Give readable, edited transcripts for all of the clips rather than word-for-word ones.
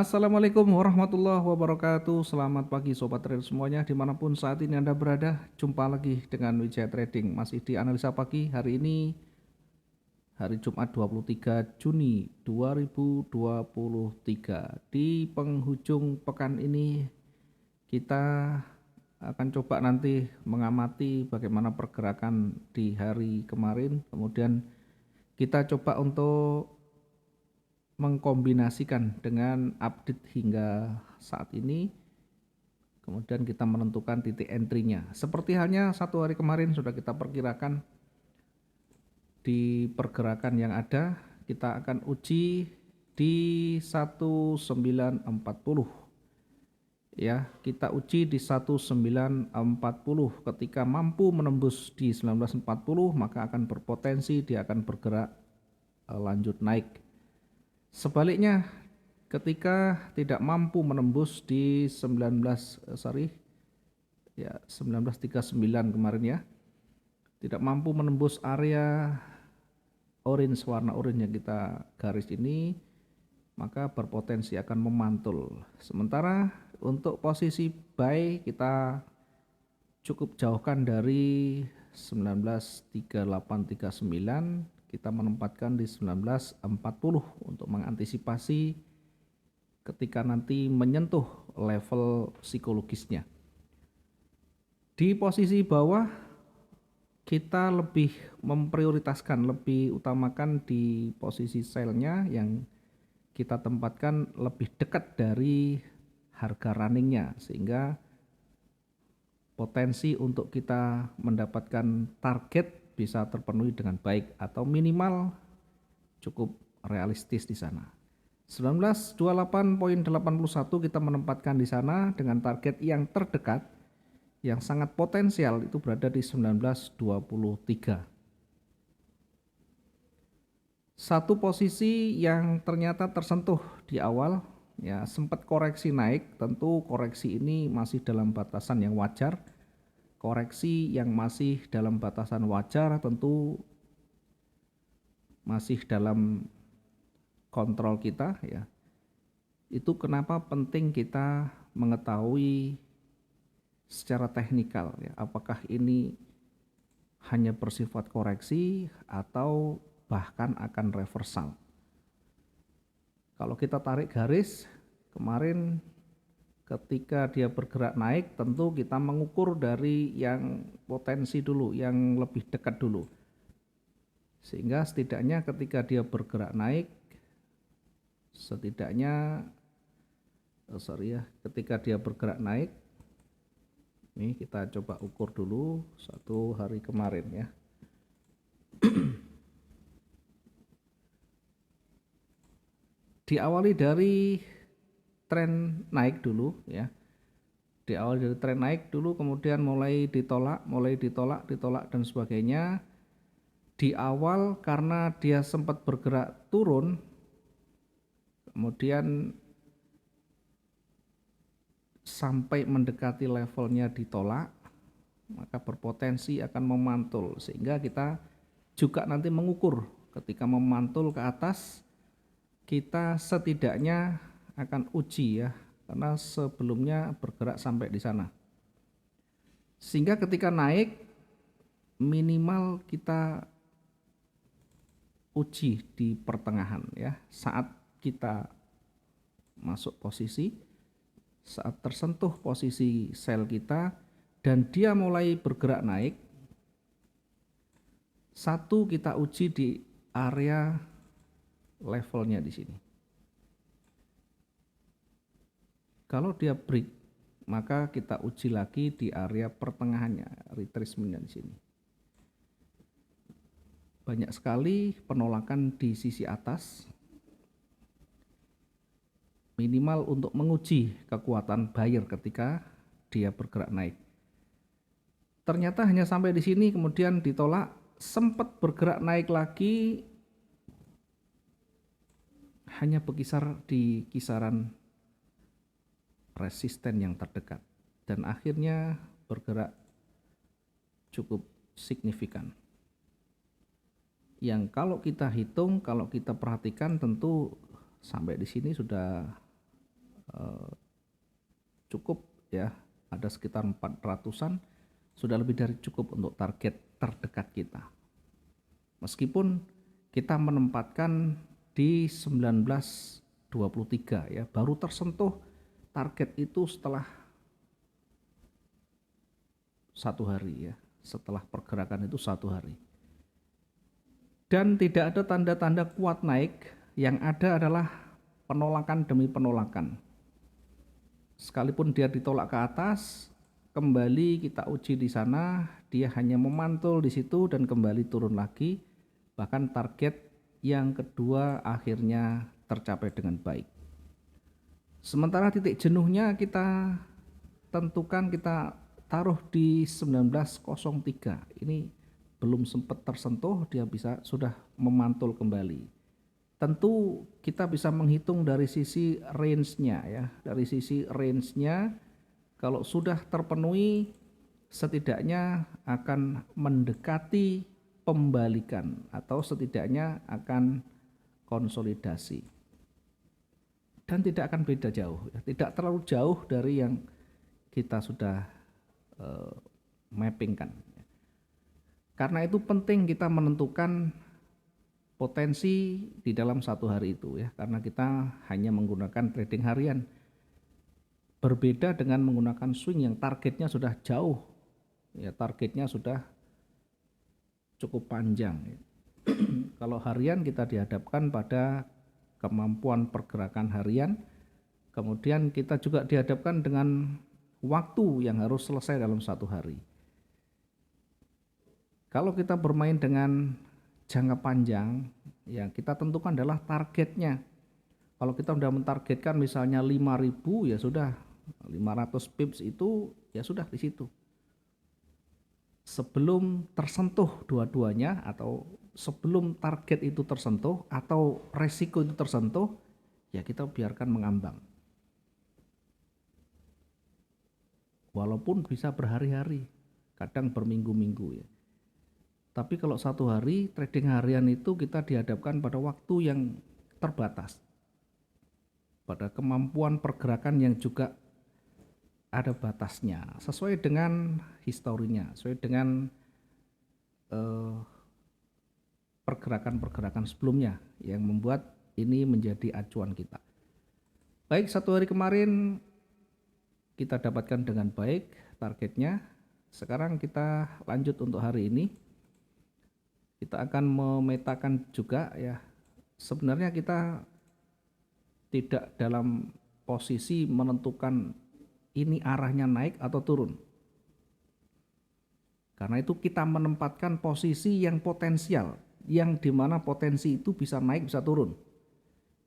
Assalamualaikum warahmatullahi wabarakatuh. Selamat pagi Sobat Trader semuanya dimanapun saat ini Anda berada. Jumpa lagi dengan Wijaya Trading. Masih di analisa pagi hari ini, hari Jumat 23 Juni 2023. Di penghujung pekan ini kita akan coba nanti mengamati bagaimana pergerakan di hari kemarin. Kemudian kita coba untuk mengkombinasikan dengan update hingga saat ini, kemudian kita menentukan titik entry-nya. Seperti halnya satu hari kemarin sudah kita perkirakan di pergerakan yang ada, kita akan uji di 1940. Ya, kita uji di 1940. Ketika mampu menembus di 1940, maka akan berpotensi dia akan bergerak lanjut naik. Sebaliknya, ketika tidak mampu menembus di 1939 kemarin ya, tidak mampu menembus area orange, warna orange yang kita garis ini, maka berpotensi akan memantul. Sementara untuk posisi buy kita cukup jauhkan dari 193839, kita menempatkan di 1940 untuk mengantisipasi ketika nanti menyentuh level psikologisnya. Di posisi bawah kita lebih memprioritaskan, lebih utamakan di posisi sell-nya yang kita tempatkan lebih dekat dari harga runningnya, sehingga potensi untuk kita mendapatkan target bisa terpenuhi dengan baik atau minimal cukup realistis di sana. 1928.81 kita menempatkan di sana dengan target yang terdekat yang sangat potensial itu berada di 1923. Satu posisi yang ternyata tersentuh di awal ya, sempat koreksi naik, tentu koreksi ini masih dalam batasan yang wajar. Koreksi yang masih dalam batasan wajar tentu masih dalam kontrol kita ya. Itu kenapa penting kita mengetahui secara teknikal ya, apakah ini hanya bersifat koreksi atau bahkan akan reversal. Kalau kita tarik garis kemarin ketika dia bergerak naik, tentu kita mengukur dari yang potensi dulu, yang lebih dekat dulu. Sehingga setidaknya ketika dia bergerak naik, setidaknya ketika dia bergerak naik, ini kita coba ukur dulu satu hari kemarin ya. Diawali dari tren naik dulu ya. Diawali dari tren naik dulu, kemudian mulai ditolak dan sebagainya. Di awal karena dia sempat bergerak turun, kemudian sampai mendekati levelnya ditolak, maka berpotensi akan memantul, sehingga kita juga nanti mengukur ketika memantul ke atas, kita setidaknya akan uji ya, karena sebelumnya bergerak sampai di sana, sehingga ketika naik minimal kita uji di pertengahan ya, saat kita masuk posisi, saat tersentuh posisi sell kita dan dia mulai bergerak naik, satu kita uji di area levelnya di sini. Kalau dia break, maka kita uji lagi di area pertengahannya, retracement-nya di sini. Banyak sekali penolakan di sisi atas, minimal untuk menguji kekuatan buyer ketika dia bergerak naik. Ternyata hanya sampai di sini, kemudian ditolak, sempat bergerak naik lagi, hanya berkisar di kisaran resisten yang terdekat dan akhirnya bergerak cukup signifikan. Yang kalau kita hitung, kalau kita perhatikan tentu sampai di sini sudah cukup ya, ada sekitar 400-an, sudah lebih dari cukup untuk target terdekat kita. Meskipun kita menempatkan di 1923 ya, baru tersentuh target itu setelah 1 hari ya, setelah pergerakan itu 1 hari. Dan tidak ada tanda-tanda kuat naik, yang ada adalah penolakan demi penolakan. Sekalipun dia ditolak ke atas, kembali kita uji di sana, dia hanya memantul di situ dan kembali turun lagi. Bahkan target yang kedua akhirnya tercapai dengan baik. Sementara titik jenuhnya kita tentukan, kita taruh di 1903. Ini belum sempat tersentuh, dia sudah memantul kembali. Tentu kita bisa menghitung dari sisi range-nya ya. Dari sisi range-nya, kalau sudah terpenuhi setidaknya akan mendekati pembalikan atau setidaknya akan konsolidasi. Dan tidak akan beda jauh ya. Tidak terlalu jauh dari yang kita sudah mappingkan. Karena itu penting kita menentukan potensi di dalam 1 hari itu ya, karena kita hanya menggunakan trading harian. Berbeda dengan menggunakan swing yang targetnya sudah jauh ya, targetnya sudah cukup panjang ya. Kalau harian kita dihadapkan pada kemampuan pergerakan harian, kemudian kita juga dihadapkan dengan waktu yang harus selesai dalam 1 hari. Kalau kita bermain dengan jangka panjang, yang kita tentukan adalah targetnya. Kalau kita sudah mentargetkan misalnya 5.000, ya sudah 500 pips itu ya sudah di situ. Sebelum tersentuh dua-duanya atau sebelum target itu tersentuh atau resiko itu tersentuh, ya kita biarkan mengambang. Walaupun bisa berhari-hari, kadang berminggu-minggu ya. Tapi kalau 1 hari trading harian itu kita dihadapkan pada waktu yang terbatas, pada kemampuan pergerakan yang juga ada batasnya, sesuai dengan historinya, sesuai dengan pergerakan-pergerakan sebelumnya yang membuat ini menjadi acuan kita. Baik, 1 hari kemarin kita dapatkan dengan baik targetnya. Sekarang kita lanjut untuk hari ini. Kita akan memetakan juga ya, sebenarnya kita tidak dalam posisi menentukan ini arahnya naik atau turun. Karena itu kita menempatkan posisi yang potensial, yang dimana potensi itu bisa naik bisa turun.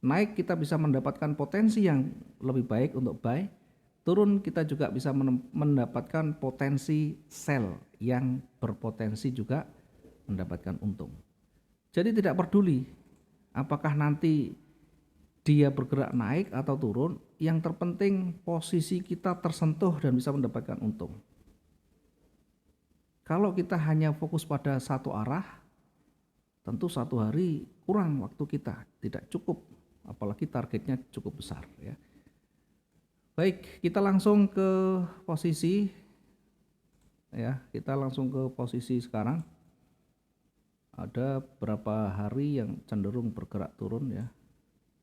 Naik kita bisa mendapatkan potensi yang lebih baik untuk buy, turun kita juga bisa mendapatkan potensi sell yang berpotensi juga mendapatkan untung. Jadi tidak peduli apakah nanti dia bergerak naik atau turun, yang terpenting posisi kita tersentuh dan bisa mendapatkan untung. Kalau kita hanya fokus pada satu arah, tentu 1 hari kurang waktu kita, tidak cukup, apalagi targetnya cukup besar ya. Baik, kita langsung ke posisi ya, kita langsung ke posisi sekarang. Ada beberapa hari yang cenderung bergerak turun ya.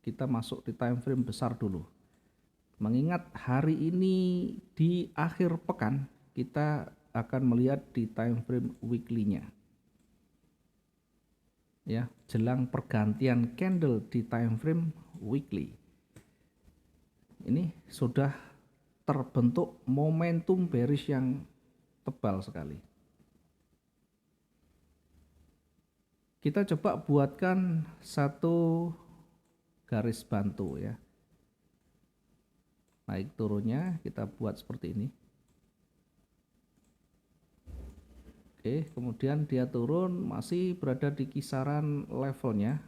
Kita masuk di time frame besar dulu. Mengingat hari ini di akhir pekan, kita akan melihat di time frame weekly-nya. Ya, jelang pergantian candle di time frame weekly. Ini sudah terbentuk momentum bearish yang tebal sekali. Kita coba buatkan satu garis bantu ya. Naik turunnya kita buat seperti ini. Oke, kemudian dia turun masih berada di kisaran levelnya,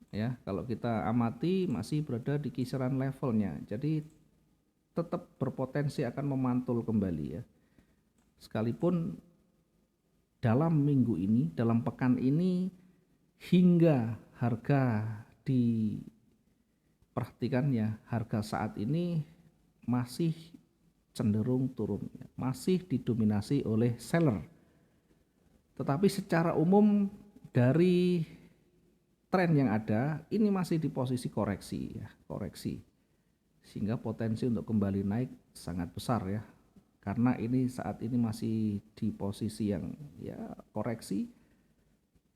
Ya, kalau kita amati masih berada di kisaran levelnya. Jadi tetap berpotensi akan memantul kembali ya. Sekalipun dalam minggu ini, dalam pekan ini, hingga harga di perhatikan ya, harga saat ini masih cenderung turun, masih didominasi oleh seller. Tetapi secara umum dari tren yang ada ini masih di posisi koreksi ya, koreksi. Sehingga potensi untuk kembali naik sangat besar ya. Karena ini saat ini masih di posisi yang ya koreksi,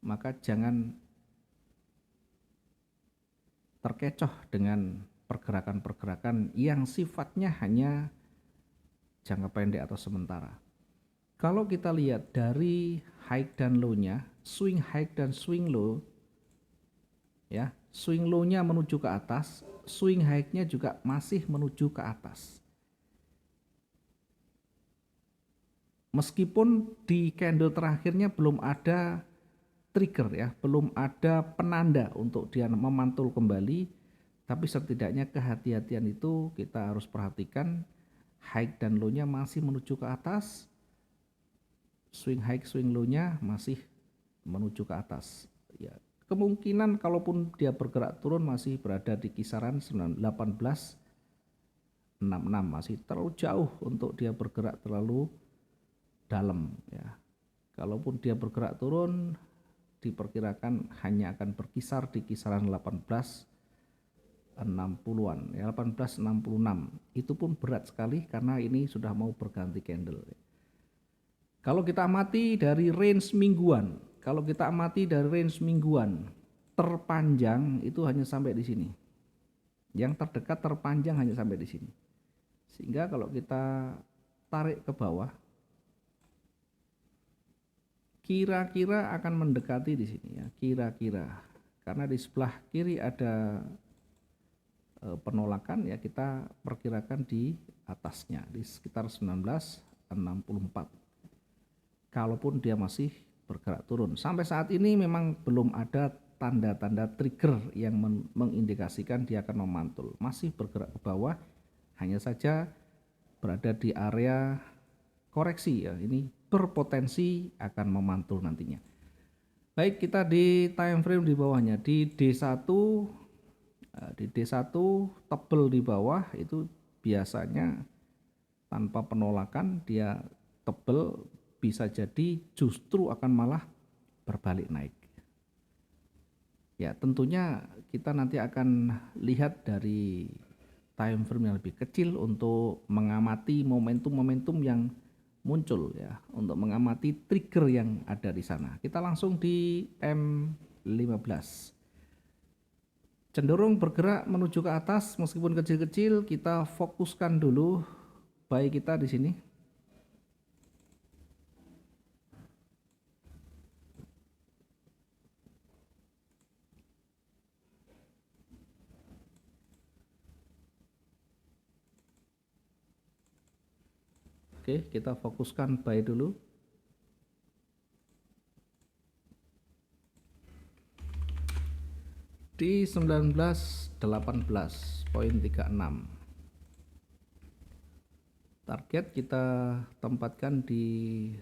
maka jangan terkecoh dengan pergerakan-pergerakan yang sifatnya hanya jangka pendek atau sementara. Kalau kita lihat dari high dan low-nya, swing high dan swing low, ya, swing low-nya menuju ke atas, swing high-nya juga masih menuju ke atas. Meskipun di candle terakhirnya belum ada trigger ya, belum ada penanda untuk dia memantul kembali, tapi setidaknya kehati-hatian itu kita harus perhatikan. High dan low-nya masih menuju ke atas, swing high swing low-nya masih menuju ke atas ya. Kemungkinan kalaupun dia bergerak turun masih berada di kisaran 1866, masih terlalu jauh untuk dia bergerak terlalu dalam ya. Kalaupun dia bergerak turun diperkirakan hanya akan berkisar di kisaran 1860-an ya, 1866. Itu pun berat sekali karena ini sudah mau berganti candle. Kalau kita amati dari range mingguan, terpanjang itu hanya sampai di sini. Yang terdekat terpanjang hanya sampai di sini. Sehingga kalau kita tarik ke bawah, kira-kira akan mendekati di sini ya, kira-kira. Karena di sebelah kiri ada penolakan ya, kita perkirakan di atasnya di sekitar 1964. Kalaupun dia masih bergerak turun. Sampai saat ini memang belum ada tanda-tanda trigger yang mengindikasikan dia akan memantul. Masih bergerak ke bawah, hanya saja berada di area koreksi ya. Ini berpotensi akan memantul nantinya. Baik, kita di time frame di bawahnya di D1 tebel di bawah itu biasanya tanpa penolakan dia tebel, bisa jadi justru akan malah berbalik naik. Ya, tentunya kita nanti akan lihat dari time frame yang lebih kecil untuk mengamati momentum-momentum yang muncul ya, untuk mengamati trigger yang ada di sana. Kita langsung di M15. Cenderung bergerak menuju ke atas meskipun kecil-kecil, kita fokuskan dulu buy kita di sini. Oke, kita fokuskan buy dulu. Di 1918.36. Target kita tempatkan di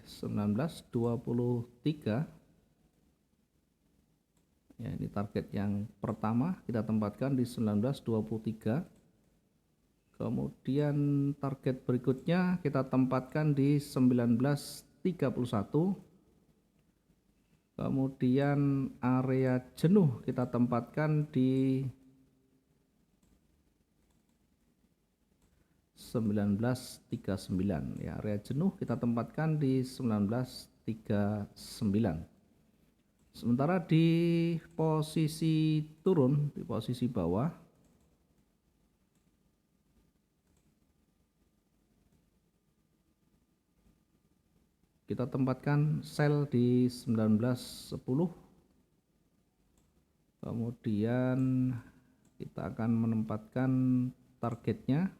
1923. Ya, ini target yang pertama kita tempatkan di 1923. Kemudian target berikutnya kita tempatkan di 1931. Kemudian area jenuh kita tempatkan di 1939 ya, area jenuh kita tempatkan di 1939. Sementara di posisi turun, di posisi bawah kita tempatkan sell di 1910. Kemudian kita akan menempatkan targetnya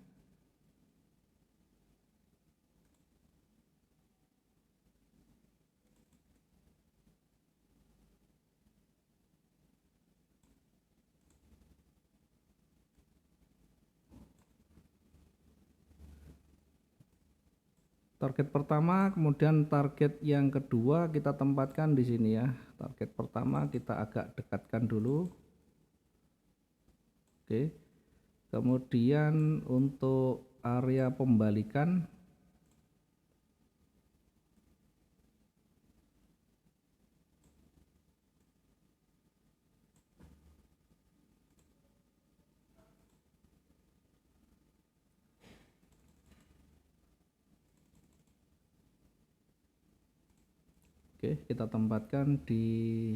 target pertama, kemudian target yang kedua kita tempatkan di sini ya. Target pertama kita agak dekatkan dulu. Oke. Kemudian untuk area pembalikan oke, kita tempatkan di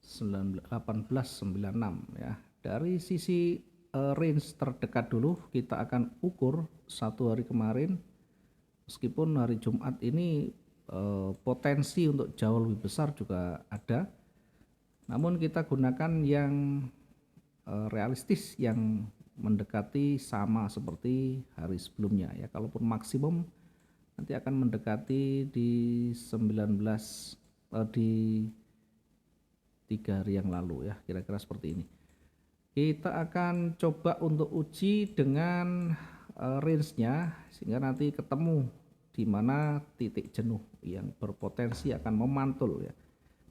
1896 ya. Dari sisi range terdekat dulu kita akan ukur satu hari kemarin, meskipun hari Jumat ini potensi untuk jauh lebih besar juga ada, namun kita gunakan yang realistis yang mendekati sama seperti hari sebelumnya ya. Kalaupun maksimum nanti akan mendekati di 19 di 3 hari yang lalu ya, kira-kira seperti ini. Kita akan coba untuk uji dengan range-nya sehingga nanti ketemu di mana titik jenuh yang berpotensi akan memantul ya.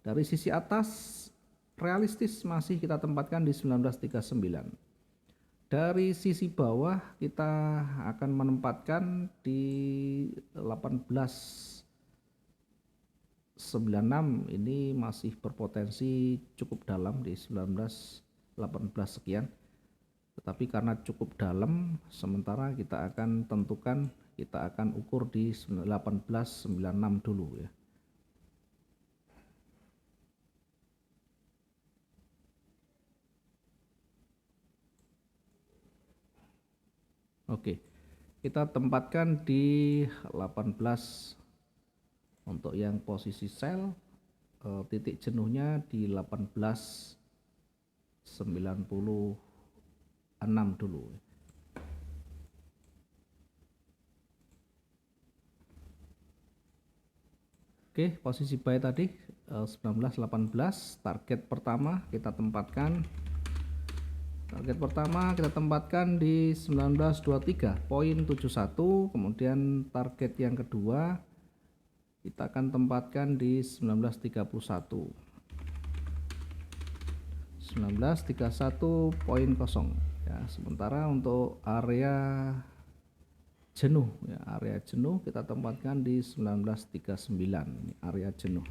Dari sisi atas realistis masih kita tempatkan di 1939. Dari sisi bawah kita akan menempatkan di 1896, ini masih berpotensi cukup dalam di 1918 sekian. Tetapi karena cukup dalam, sementara kita akan tentukan, kita akan ukur di 1896 dulu ya. Oke, kita tempatkan di 18 untuk yang posisi sel, titik jenuhnya di 1896 dulu. Oke, posisi buy tadi 1918, target pertama kita tempatkan. Target pertama kita tempatkan di 1923.71, kemudian target yang kedua kita akan tempatkan di 1931. 1931.0 ya. Sementara untuk area jenuh ya, area jenuh kita tempatkan di 1939, ini area jenuh.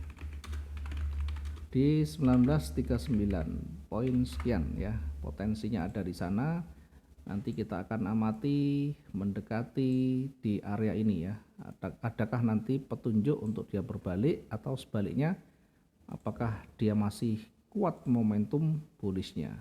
Di 1939 poin sekian ya, potensinya ada di sana. Nanti kita akan amati mendekati di area ini ya, adakah nanti petunjuk untuk dia berbalik atau sebaliknya, apakah dia masih kuat momentum bullishnya.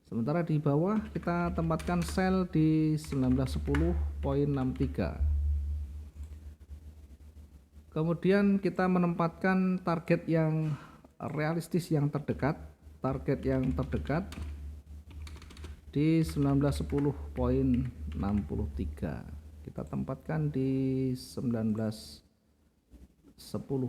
Sementara di bawah kita tempatkan sell di 1910.63. Kemudian kita menempatkan target yang realistis yang terdekat, target yang terdekat di 1910.63. Kita tempatkan di 1910.60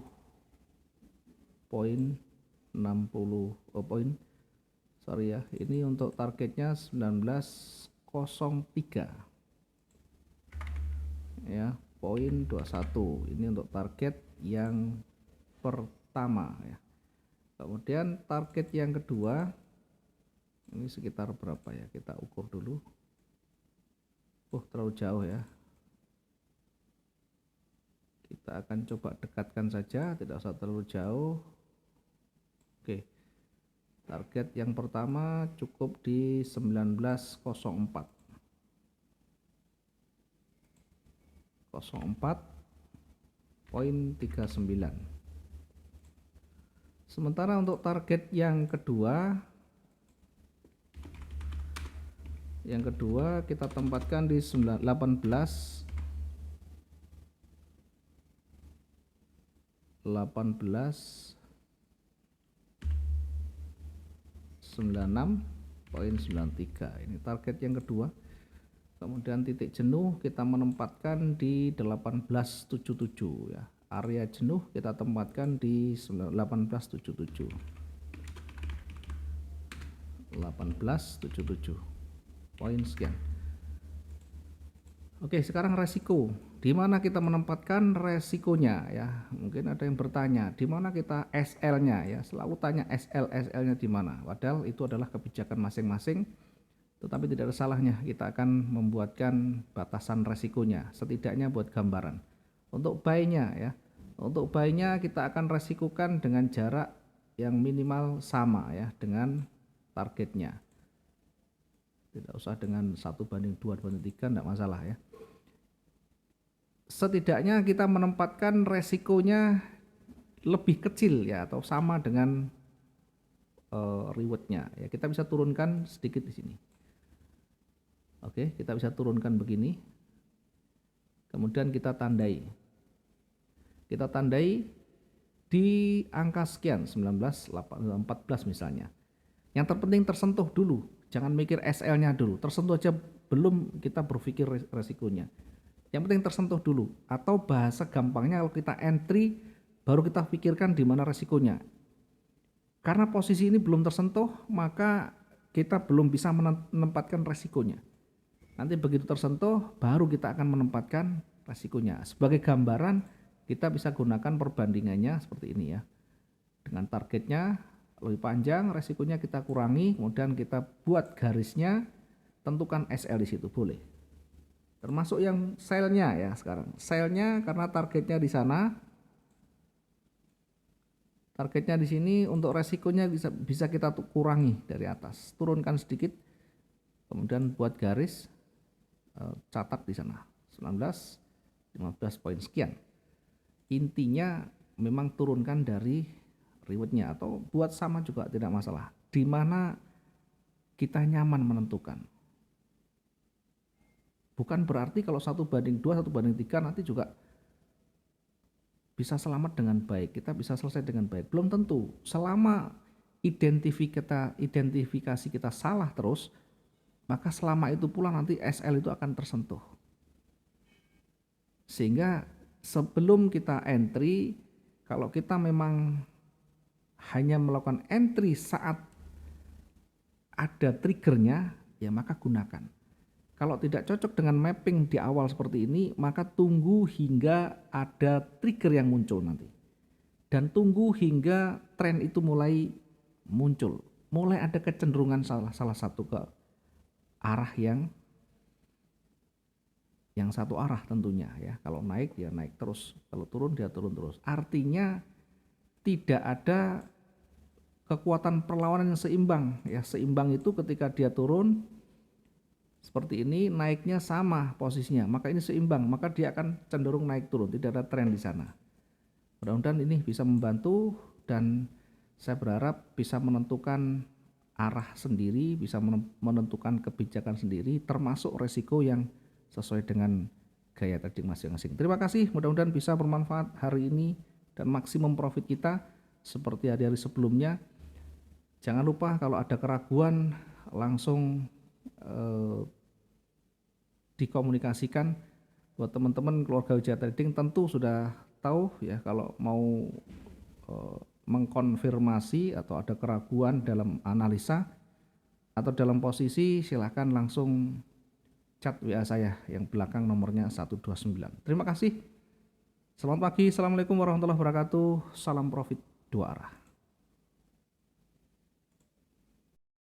sorry ya, ini untuk targetnya 1903 ya, poin 21. Ini untuk target yang pertama ya. Kemudian target yang kedua ini sekitar berapa ya, kita ukur dulu. Terlalu jauh ya, kita akan coba dekatkan saja, tidak usah terlalu jauh. Oke, target yang pertama cukup di 1904. 04.39. Sementara untuk target yang kedua kita tempatkan di 1896.93. Ini target yang kedua. Kemudian titik jenuh kita menempatkan di 1877 ya. Area jenuh kita tempatkan di 1877. 1877. Poin sekian. Oke, sekarang resiko. Di mana kita menempatkan resikonya ya? Mungkin ada yang bertanya, di mana kita SL-nya ya? Selalu tanya SL-nya di mana? Padahal itu adalah kebijakan masing-masing. Tetapi tidak ada salahnya kita akan membuatkan batasan resikonya, setidaknya buat gambaran. Untuk buy-nya ya, untuk buy-nya kita akan resikokan dengan jarak yang minimal sama ya dengan targetnya. Tidak usah dengan 1:2, 2:3, tidak masalah ya. Setidaknya kita menempatkan resikonya lebih kecil ya atau sama dengan rewardnya ya. Kita bisa turunkan sedikit di sini. Oke, kita bisa turunkan begini. Kemudian kita tandai. Kita tandai di angka sekian, 19, 14 misalnya. Yang terpenting tersentuh dulu, jangan mikir SL-nya dulu. Tersentuh aja belum kita berpikir resikonya. Yang penting tersentuh dulu. Atau bahasa gampangnya kalau kita entry baru kita pikirkan di mana resikonya. Karena posisi ini belum tersentuh, maka kita belum bisa menempatkan resikonya. Nanti begitu tersentuh, baru kita akan menempatkan resikonya. Sebagai gambaran, kita bisa gunakan perbandingannya seperti ini ya. Dengan targetnya lebih panjang, resikonya kita kurangi, kemudian kita buat garisnya, tentukan SL di situ, boleh. Termasuk yang sell-nya ya sekarang. Sell-nya karena targetnya di sana. Targetnya di sini, untuk resikonya bisa kita kurangi dari atas. Turunkan sedikit, kemudian buat garis. Catat di sana 19, 15 poin sekian. Intinya memang turunkan dari rewardnya atau buat sama juga tidak masalah. Di mana kita nyaman menentukan. Bukan berarti kalau 1:2, 1:3 nanti juga bisa selamat dengan baik. Kita bisa selesai dengan baik. Belum tentu. Selama identifikasi kita salah terus, maka selama itu pula nanti SL itu akan tersentuh. Sehingga sebelum kita entry, kalau kita memang hanya melakukan entry saat ada triggernya, ya maka gunakan. Kalau tidak cocok dengan mapping di awal seperti ini, maka tunggu hingga ada trigger yang muncul nanti. Dan tunggu hingga tren itu mulai muncul. Mulai ada kecenderungan salah satu ke arah yang satu arah tentunya ya. Kalau naik dia naik terus, kalau turun dia turun terus. Artinya tidak ada kekuatan perlawanan yang seimbang ya. Seimbang itu ketika dia turun seperti ini, naiknya sama posisinya, maka ini seimbang, maka dia akan cenderung naik turun, tidak ada tren di sana. Mudah-mudahan ini bisa membantu dan saya berharap bisa menentukan arah sendiri, bisa menentukan kebijakan sendiri, termasuk resiko yang sesuai dengan gaya trading masing-masing. Terima kasih, mudah-mudahan bisa bermanfaat hari ini dan maksimum profit kita seperti hari-hari sebelumnya. Jangan lupa kalau ada keraguan langsung dikomunikasikan. Buat teman-teman keluarga Wijaya Trading tentu sudah tahu ya, kalau mau mengkonfirmasi atau ada keraguan dalam analisa atau dalam posisi, silahkan langsung chat WA saya yang belakang nomornya 129. Terima kasih. Selamat pagi. Assalamualaikum warahmatullahi wabarakatuh. Salam profit dua arah.